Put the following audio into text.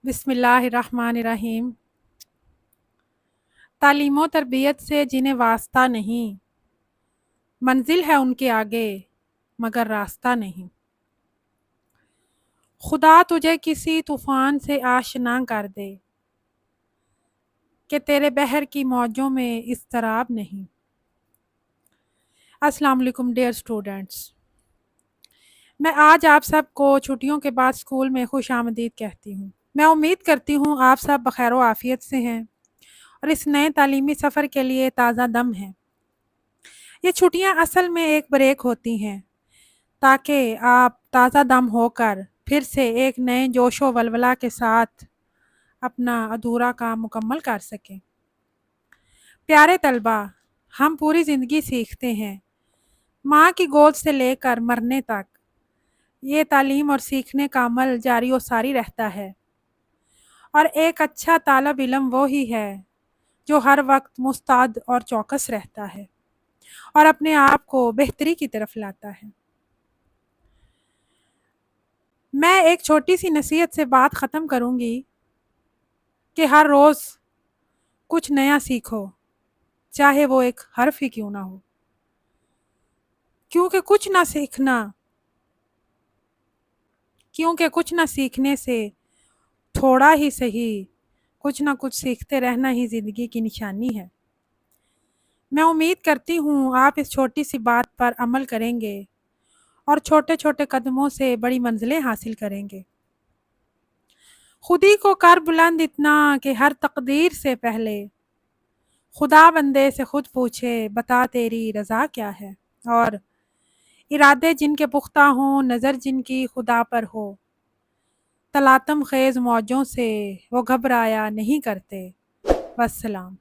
बिस्मिल्लाहिर्रहमानिर्रहीम। तालीम व तरबियत से जिन्हें वास्ता नहीं, मंजिल है उनके आगे मगर रास्ता नहीं। खुदा तुझे किसी तूफ़ान से आशना कर दे कि तेरे बहर की मौजों में इज़्तिराब नहीं। अस्सलाम वालेकुम डियर स्टूडेंट्स, मैं आज आप सबको छुट्टियों के बाद स्कूल में खुशामदीद कहती हूँ। मैं उम्मीद करती हूँ आप सब बखैर व आफ़ियत से हैं और इस नए तालीमी सफ़र के लिए ताज़ा दम हैं। ये छुट्टियाँ असल में एक ब्रेक होती हैं ताकि आप ताज़ा दम होकर फिर से एक नए जोश व वलवला के साथ अपना अधूरा काम मुकम्मल कर सकें। प्यारे तलबा, हम पूरी ज़िंदगी सीखते हैं, माँ की गोद से लेकर मरने तक। ये तालीम और सीखने का अमल जारी व सारी रहता है और एक अच्छा तालिब इल्म वो ही है जो हर वक्त मुस्तैद और चौकस रहता है और अपने आप को बेहतरी की तरफ लाता है। मैं एक छोटी सी नसीहत से बात ख़त्म करूँगी कि हर रोज़ कुछ नया सीखो, चाहे वो एक हर्फ ही क्यों ना हो, क्योंकि कुछ ना सीखने से थोड़ा ही सही कुछ ना कुछ सीखते रहना ही ज़िंदगी की निशानी है। मैं उम्मीद करती हूँ आप इस छोटी सी बात पर अमल करेंगे और छोटे छोटे कदमों से बड़ी मंजिलें हासिल करेंगे। खुद ही को कर बुलंद इतना कि हर तकदीर से पहले खुदा बंदे से खुद पूछे, बता तेरी रज़ा क्या है। और इरादे जिनके पुख्ता हों, नज़र जिनकी खुदा पर हो, तलातम ख़ेज़ मौजों से वो घबराया नहीं करते। वस्सलाम।